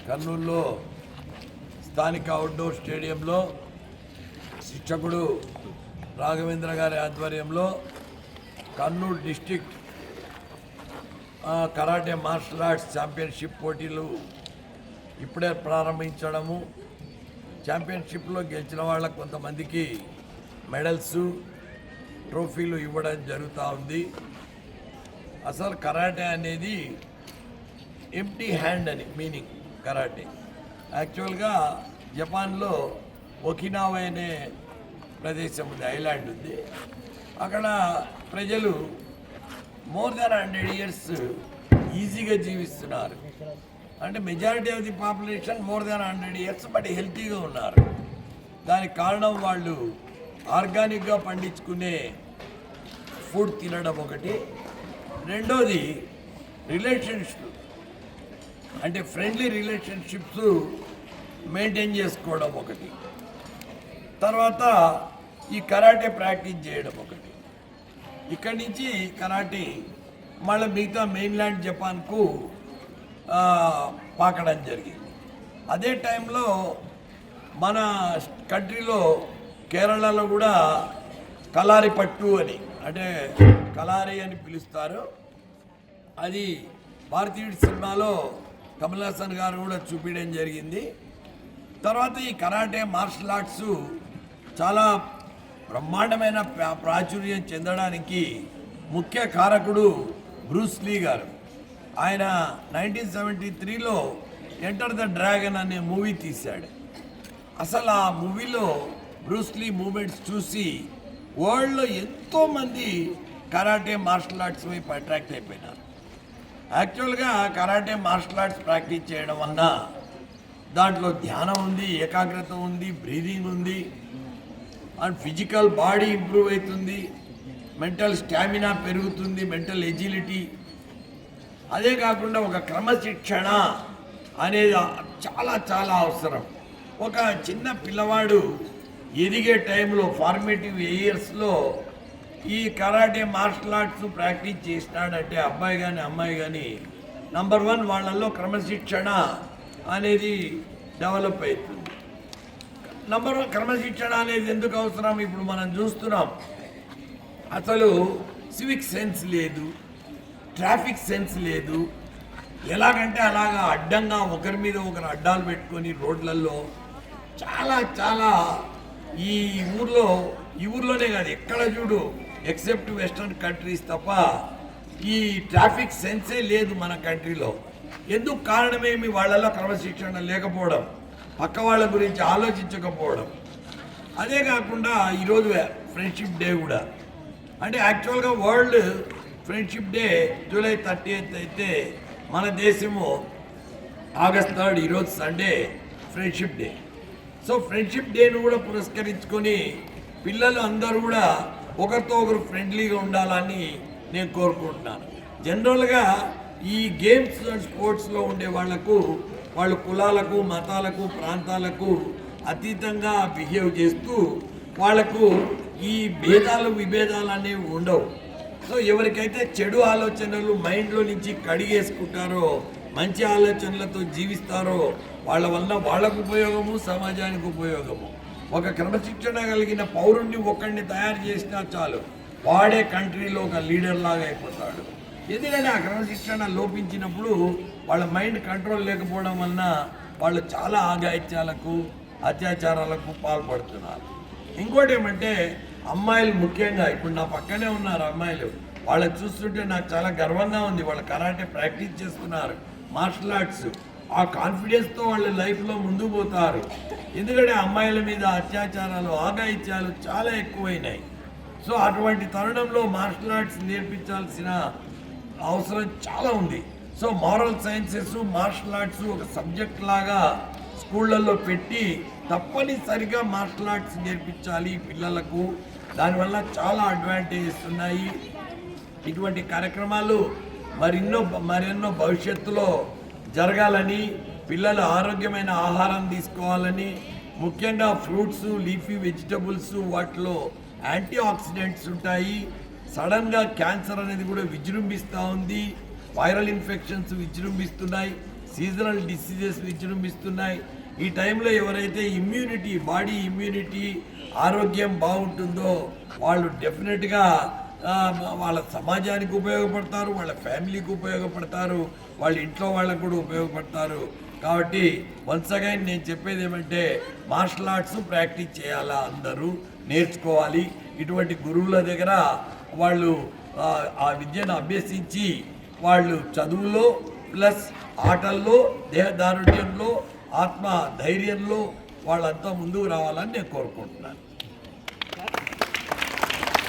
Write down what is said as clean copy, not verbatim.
కర్నూలులో స్థానిక అవుట్డోర్ స్టేడియంలో శిక్షకుడు రాఘవేంద్ర గారి ఆధ్వర్యంలో Kurnool district karate martial arts championship పోటీలు ఇప్పుడే ప్రారంభించడము, ఛాంపియన్షిప్లో గెలిచిన వాళ్ళకు కొంతమందికి మెడల్స్, ట్రోఫీలు ఇవ్వడం జరుగుతూ ఉంది. అసలు కరాటే అనేది ఎంప్టీ హ్యాండ్ అని మీనింగ్. కరాటే యాక్చువల్గా జపాన్లో ఒకినావా అనే ప్రదేశం ఉంది, ఐలాండ్ ఉంది. అక్కడ ప్రజలు మోర్ దాన్ 100 years ఈజీగా జీవిస్తున్నారు. అంటే majority of the population more than 100 years but హెల్తీగా ఉన్నారు. దానికి కారణం వాళ్ళు ఆర్గానిక్గా పండించుకునే ఫుడ్ తినడం ఒకటి, రెండోది రిలేషన్షిప్ అంటే ఫ్రెండ్లీ రిలేషన్షిప్స్ మెయింటైన్ చేసుకోవడం ఒకటి, తర్వాత ఈ కరాటే ప్రాక్టీస్ చేయడం ఒకటి. ఇక్కడి నుంచి కరాటే మళ్ళీ మిగతా మెయిన్లాండ్ జపాన్కు పాకడం జరిగింది. అదే టైంలో మన కంట్రీలో కేరళలో కూడా కలారి పట్టు అని, అంటే కలారి అని పిలుస్తారు. అది భారతీయుడి సినిమాలో కమల్ హాసన్ గారు కూడా చూపించడం జరిగింది. తర్వాత ఈ కరాటే మార్షల్ ఆర్ట్స్ చాలా బ్రహ్మాండమైన ప్రాచుర్యం చెందడానికి ముఖ్య కారకుడు బ్రూస్ లీ గారు. ఆయన 1973లో ఎంటర్ ద డ్రాగన్ అనే మూవీ తీశాడు. అసలు ఆ మూవీలో బ్రూస్ లీ మూమెంట్స్ చూసి వరల్డ్లో ఎంతోమంది కరాటే మార్షల్ ఆర్ట్స్ వైపు అట్రాక్ట్ అయిపోయినారు. యాక్చువల్గా కరాటే మార్షల్ ఆర్ట్స్ ప్రాక్టీస్ చేయడం వలన దాంట్లో ధ్యానం ఉంది, ఏకాగ్రత ఉంది, బ్రీదింగ్ ఉంది, అండ్ ఫిజికల్ బాడీ ఇంప్రూవ్ అవుతుంది, మెంటల్ స్టామినా పెరుగుతుంది, మెంటల్ ఎజిలిటీ. అదే కాకుండా ఒక క్రమశిక్షణ అనేది చాలా చాలా అవసరం. ఒక చిన్న పిల్లవాడు ఎదిగే టైంలో ఫార్మేటివ్ ఇయర్స్లో ఈ కరాటే మార్షల్ ఆర్ట్స్ ప్రాక్టీస్ చేసినాడంటే అబ్బాయి కానీ అమ్మాయి కానీ నంబర్ 1 వాళ్ళల్లో క్రమశిక్షణ అనేది డెవలప్ అవుతుంది. నంబర్ 1 క్రమశిక్షణ అనేది ఎందుకు అవసరం? ఇప్పుడు మనం చూస్తున్నాం, అసలు సివిక్ సెన్స్ లేదు, ట్రాఫిక్ సెన్స్ లేదు. ఎలాగంటే అలాగా అడ్డంగా ఒకరి మీద ఒకరు అడ్డాలు పెట్టుకొని రోడ్లలో చాలా చాలా ఈ ఊర్లోనే కాదు ఎక్కడ చూడు ఎక్సెప్ట్ వెస్టర్న్ కంట్రీస్ తప్ప ఈ ట్రాఫిక్ సెన్సే లేదు మన కంట్రీలో. ఎందుకు? కారణమేమి? వాళ్ళలో క్రమశిక్షణ లేకపోవడం, పక్క వాళ్ళ గురించి ఆలోచించకపోవడం. అదే కాకుండా ఈరోజు ఫ్రెండ్షిప్ డే కూడా, అంటే యాక్చువల్గా world friendship day July 30th అయితే మన దేశము ఆగస్ట్ 3rd, ఈరోజు Sunday friendship day. So friendship డేను కూడా పురస్కరించుకొని పిల్లలు అందరూ కూడా ఒకరితో ఒకరు ఫ్రెండ్లీగా ఉండాలని నేను కోరుకుంటున్నాను. జనరల్గా ఈ గేమ్స్ అండ్ స్పోర్ట్స్లో ఉండే వాళ్ళు కులాలకు, మతాలకు, ప్రాంతాలకు అతీతంగా బిహేవ్ చేస్తూ వాళ్లకు ఈ విభేదాలు అనేవి ఉండవు. సో ఎవరికైతే చెడు ఆలోచనలు మైండ్లో నుంచి కడిగేసుకుంటారో, మంచి ఆలోచనలతో జీవిస్తారో వాళ్ళ వల్ల వాళ్ళకు ఉపయోగము, సమాజానికి ఉపయోగము. ఒక క్రమశిక్షణ కలిగిన పౌరుణ్ణి ఒక్కడిని తయారు చేసినా చాలు, వాడే కంట్రీలో ఒక లీడర్ లాగా అయిపోతాడు. ఎందుకంటే ఆ క్రమశిక్షణ లోపించినప్పుడు వాళ్ళ మైండ్ కంట్రోల్ లేకపోవడం వలన వాళ్ళు చాలా ఆగాయిత్యాలకు, అత్యాచారాలకు పాల్పడుతున్నారు. ఇంకోటి ఏమంటే అమ్మాయిలు ముఖ్యంగా, ఇప్పుడు నా పక్కనే ఉన్నారు అమ్మాయిలు, వాళ్ళని చూస్తుంటే నాకు చాలా గర్వంగా ఉంది. వాళ్ళు కరాటే ప్రాక్టీస్ చేస్తున్నారు, మార్షల్ ఆర్ట్స్. ఆ కాన్ఫిడెన్స్తో వాళ్ళ లైఫ్లో ముందుకు పోతారు. ఎందుకంటే అమ్మాయిల మీద అత్యాచారాలు, ఆగాయిత్యాలు చాలా ఎక్కువైనాయి. సో అటువంటి తరుణంలో మార్షల్ ఆర్ట్స్ నేర్పించాల్సిన అవసరం చాలా ఉంది. So moral sciences, martial arts ఒక సబ్జెక్ట్ లాగా స్కూళ్ళల్లో పెట్టి తప్పనిసరిగా మార్షల్ ఆర్ట్స్ నేర్పించాలి పిల్లలకు. దానివల్ల చాలా అడ్వాంటేజెస్ ఉన్నాయి. ఇటువంటి కార్యక్రమాలు మరెన్నో భవిష్యత్తులో జరగాలని, పిల్లలు ఆరోగ్యమైన ఆహారం తీసుకోవాలని, ముఖ్యంగా ఫ్రూట్స్, లీఫీ వెజిటబుల్స్, వాటిలో యాంటీ ఆక్సిడెంట్స్ ఉంటాయి. సడన్గా క్యాన్సర్ అనేది కూడా విజృంభిస్తూ ఉంది, వైరల్ ఇన్ఫెక్షన్స్ విజృంభిస్తున్నాయి. సీజనల్ డిసీజెస్ విజృంభిస్తున్నాయి. ఈ టైంలో ఎవరైతే ఇమ్యూనిటీ, బాడీ ఇమ్యూనిటీ, ఆరోగ్యం బాగుంటుందో వాళ్ళు డెఫినెట్గా వాళ్ళ సమాజానికి ఉపయోగపడతారు, వాళ్ళ ఫ్యామిలీకి ఉపయోగపడతారు, వాళ్ళ ఇంట్లో వాళ్ళకు కూడా ఉపయోగపడతారు. కాబట్టి వన్స్ అగైన్ నేను చెప్పేది ఏమంటే మార్షల్ ఆర్ట్స్ ప్రాక్టీస్ చేయాలా, అందరూ నేర్చుకోవాలి. ఇటువంటి గురువుల దగ్గర వాళ్ళు ఆ విద్యను అభ్యసించి వాళ్ళు చదువులో ప్లస్ ఆటల్లో, దేహదారుఢ్యంలో, ఆత్మ ధైర్యంలో వాళ్ళంతా ముందుకు రావాలని నేను కోరుకుంటున్నాను.